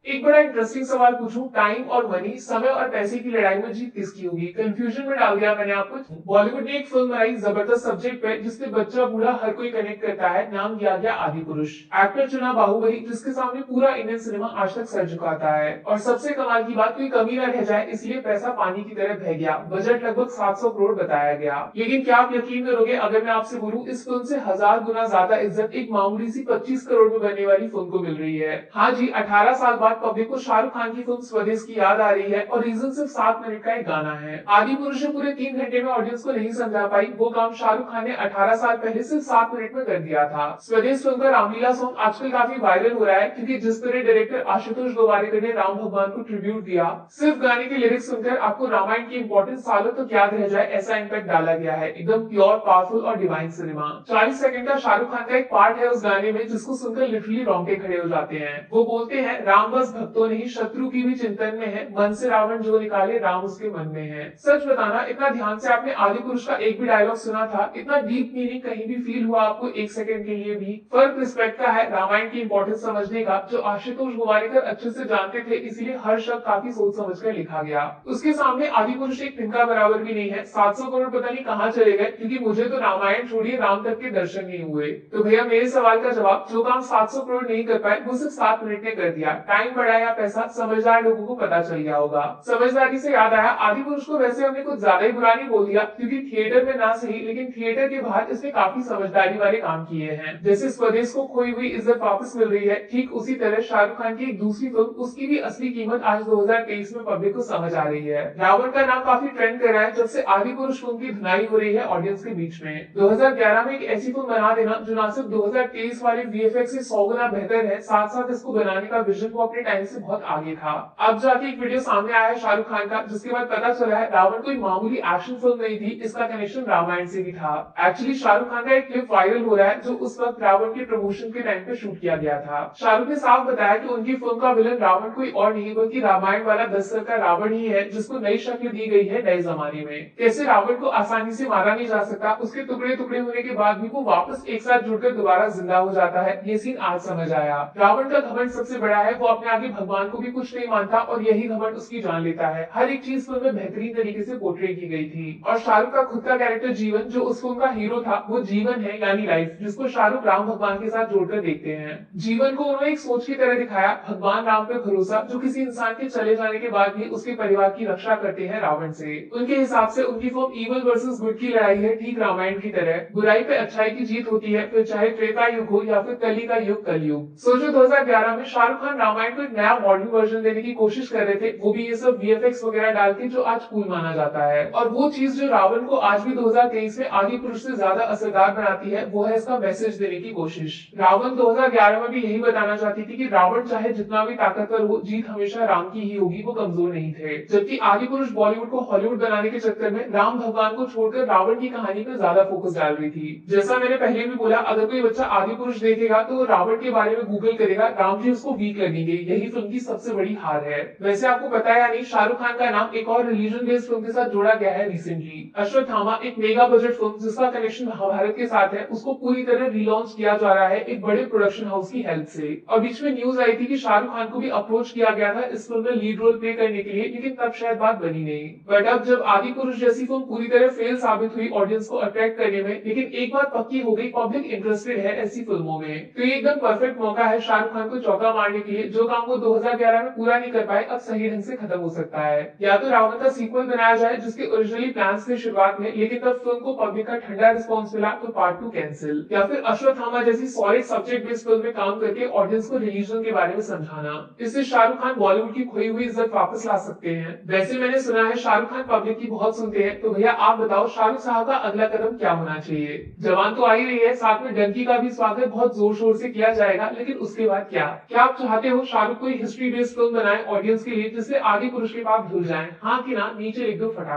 एक बड़ा इंटरेस्टिंग सवाल पूछूं, टाइम और मनी, समय और पैसे की लड़ाई में जीत किसकी होगी? कंफ्यूजन में डाल दिया मैंने आपको। बॉलीवुड ने एक फिल्म बनाई जबरदस्त सब्जेक्ट पे, जिससे बच्चा बूढ़ा हर कोई कनेक्ट करता है। नाम दिया गया आदि पुरुष। एक्टर चुना बाहुबली, जिसके सामने पूरा इंडियन सिनेमा आज तक सर झुकाता है। और सबसे कमाल की बात, कोई कमी न रह जाए इसलिए पैसा पानी की तरह बह गया। बजट लगभग 700 करोड़ बताया गया। लेकिन क्या आप यकीन करोगे अगर मैं आपसे बोलूं, इस फिल्म से 1000 गुना ज्यादा इज्जत एक मामूली सी 25 करोड़ में बनने वाली फिल्म को मिल रही है। हाँ जी, 18 साल बाद पब्लिक को शाहरुख खान की फिल्म स्वदेश की याद आ रही है, और रीजन सिर्फ 7 मिनट का एक गाना है। आदि पुरुष ने पूरे 3 घंटे में ऑडियंस को नहीं समझा पाई, वो काम शाहरुख खान ने 18 साल पहले सिर्फ 7 मिनट में कर दिया था। स्वदेश फिल्म का रामलीला सॉन्ग आजकल काफी वायरल हो रहा है, क्योंकि जिस तरह डायरेक्टर आशुतोष गोवारिकर ने राम भगवान को ट्रिब्यूट दिया, सिर्फ गाने के लिरिक्स सुनकर आपको रामायण की इंपॉर्टेंस सालों तक याद रह जाए, ऐसा इम्पैक्ट डाला गया है। एकदम प्योर, पावरफुल और डिवाइन सिनेमा। 40 सेकंड का शाहरुख खान का एक पार्ट है उस गाने में, जिसको सुनकर लिटरली रोंगटे खड़े हो जाते हैं। वो बोलते हैं, राम बस भक्तों नहीं शत्रु की भी चिंतन में है, मन से रावण जो निकाले राम उसके मन में है। सच बताना, इतना ध्यान से आपने आदि पुरुष का एक भी डायलॉग सुना था? इतना डीप मीनिंग कहीं भी फील हुआ आपको एक सेकंड के लिए भी? फर्क रिस्पेक्ट का है, रामायण की इंपॉर्टेंस समझने का, जो आशुतोष गोवारिकर अच्छे से जानते थे, इसीलिए हर शब्द काफी सोच समझ कर लिखा गया। उसके सामने आदि पुरुष एक तिनका बराबर भी नहीं है। 700 करोड़ पता नहीं कहाँ चले गए, क्योंकि मुझे तो रामायण छोड़िए राम तक के दर्शन नहीं हुए। तो भैया मेरे सवाल का जवाब, जो काम 700 करोड़ नहीं कर पाए वो सिर्फ 7 मिनट में कर दिया। टाइम बढ़ा या पैसा, समझदार लोगों को पता चल गया होगा। समझदारी से याद आया, आदि पुरुष को वैसे हमने कुछ ज्यादा ही बुरा नहीं बोल दिया, क्योंकि थिएटर में ना सही लेकिन थिएटर के बाहर इसने काफी समझदारी वाले काम किए हैं। जैसे स्वदेश को खोई हुई इज्जत वापस मिल रही है, ठीक उसी तरह शाहरुख खान की एक दूसरी फिल्म, उसकी भी असली कीमत आज 2023 में पब्लिक को समझ आ रही है। रावण का नाम काफी ट्रेंड कर रहा है जब से आदि पुरुष फिल्म की धुनाई हो रही है ऑडियंस के बीच में। 2011 में एक ऐसी फिल्म बना देना जो ना सिर्फ 2023 वाले वीएफएक्स से 100 गुना बेहतर है, साथ साथ इसको बनाने का विजन वो अपने टाइम से बहुत आगे था। अब जाके एक वीडियो सामने आया है शाहरुख खान का, जिसके बाद पता चला है रावण कोई मामूली एक्शन फिल्म नहीं थी, इसका कनेक्शन रामायण से भी था। एक्चुअली शाहरुख खान का एक क्लिप वायरल हो रहा है, जो उस वक्त रावण के प्रमोशन के टाइम पे शूट किया गया था। शाहरुख ने साफ बताया कि उनकी फिल्म का विलन रावण कोई और नहीं बल्कि रामायण वाला 10 सर का रावण ही है, जिसको नई शक्ल दी गई है नए जमाने में। कैसे रावण को आसानी से मारा नहीं जा सकता, उसके टुकड़े टुकड़े होने के बाद भी वो वापस एक साथ जुड़कर दोबारा जिंदा हो जाता है, ये सीन आज समझ आया। रावण का घमंड सबसे बड़ा है, वो अपने आगे भगवान को भी कुछ नहीं मानता, और यही घमंड उसकी जान लेता है। हर एक चीज फिल्म में बेहतरीन तरीके से पोर्ट्रे की गई थी। और शाहरुख का खुद का कैरेक्टर जीवन, जो उस फिल्म का हीरो था, वो जीवन है यानी लाइफ, जिसको शाहरुख राम भगवान के साथ जोड़कर देखते हैं। जीवन को उन्होंने एक सोच की तरह दिखाया, भगवान राम पे भरोसा, जो किसी इंसान के चले जाने के बाद भी उसके परिवार की रक्षा करते हैं रावण से। उनके हिसाब से उनकी फिल्म इवल वर्सेस गुड की लड़ाई है, ठीक रामायण की तरह। बुराई पे अच्छाई की जीत होती है, फिर चाहे त्रेता युग हो या फिर कली का युग कलयुग। सोचो 2011 में शाहरुख खान रामायण को एक नया मॉडर्न वर्जन देने की कोशिश कर रहे थे, वो भी ये सब वीएफएक्स वगैरह डाल के, जो आज कूल माना जाता है। और वो चीज जो रावण को आज भी 2023 में आदि पुरुष से ज्यादा असरदार बनाती है, वो है इसका मैसेज देने की कोशिश। रावण 2011 में भी यही बताना चाहती थी कि रावण चाहे जितना भी ताकतवर हो, जीत हमेशा राम की ही होगी, वो कमजोर नहीं थे। जबकि आदि पुरुष बॉलीवुड को हॉलीवुड बनाने के चक्कर में राम भगवान को छोड़कर रावण की कहानी पर ज्यादा फोकस डाल रही थी। जैसा मैंने पहले भी बोला, अगर कोई बच्चा आदि पुरुष देखेगा तो वो रावण के बारे में गूगल करेगा, राम जी उसको वीक लगेंगे। यही फिल्म की सबसे बड़ी हार है। वैसे आपको पता है या नहीं, शाहरुख खान का नाम एक और रिलीजन बेस्ड फिल्म के साथ जोड़ा गया है रिसेंटली। अश्वत्थामा, एक मेगा बजट फिल्म जिसका कनेक्शन महाभारत के साथ है, उसको पूरी तरह रिलॉन्च किया जा रहा है एक बड़े प्रोडक्शन हाउस की हेल्प से। और बीच में न्यूज आई थी कि शाहरुख खान को भी अप्रोच किया गया था इस फिल्म में लीड रोल प्ले करने के लिए, लेकिन तब शायद बात बनी नहीं। बट अब जब आदि पुरुष जैसी फिल्म पूरी तरह फेल साबित हुई ऑडियंस को अट्रैक्ट करने में, लेकिन एक बात पक्की हो गई, पब्लिक इंटरेस्टेड है ऐसी फिल्मों में, तो ये एकदम परफेक्ट मौका है शाहरुख खान को चौका मारने के लिए। जो काम वो 2011 में पूरा नहीं कर पाए, अब सही ढंग से खत्म हो सकता है। या तो रावण का सीक्वल बनाया जाए, जिसके ओरिजिनली प्लान्स थे शुरुआत में, लेकिन तब फिल्म को पब्लिक का ठंडा रिस्पॉन्स मिला तो पार्ट 2 कैंसिल। या फिर अश्वत्थामा जैसी सॉलिड सब्जेक्ट बेस्ड फिल्म में काम करके ऑडियंस को रिलीजन के बारे में समझाना। इससे शाहरुख खान बॉलीवुड की खोई हुई इज्जत वापस ला सकते हैं। वैसे मैंने सुना है शाहरुख खान पब्लिक की बहुत सुनते हैं, तो भैया आप बताओ शाहरुख साहब का अगला कदम क्या होना चाहिए? जवान तो आ ही रही है, साथ में डंकी का भी स्वागत बहुत जोर शोर से किया जाएगा, लेकिन उसके बाद क्या? क्या आप चाहते हो शाहरुख कोई हिस्ट्री बेस्ड फिल्म बनाए ऑडियंस के लिए, जिससे आदि पुरुष के पाप धुल जाए? हाँ कि ना, नीचे लिख दो फटाफट।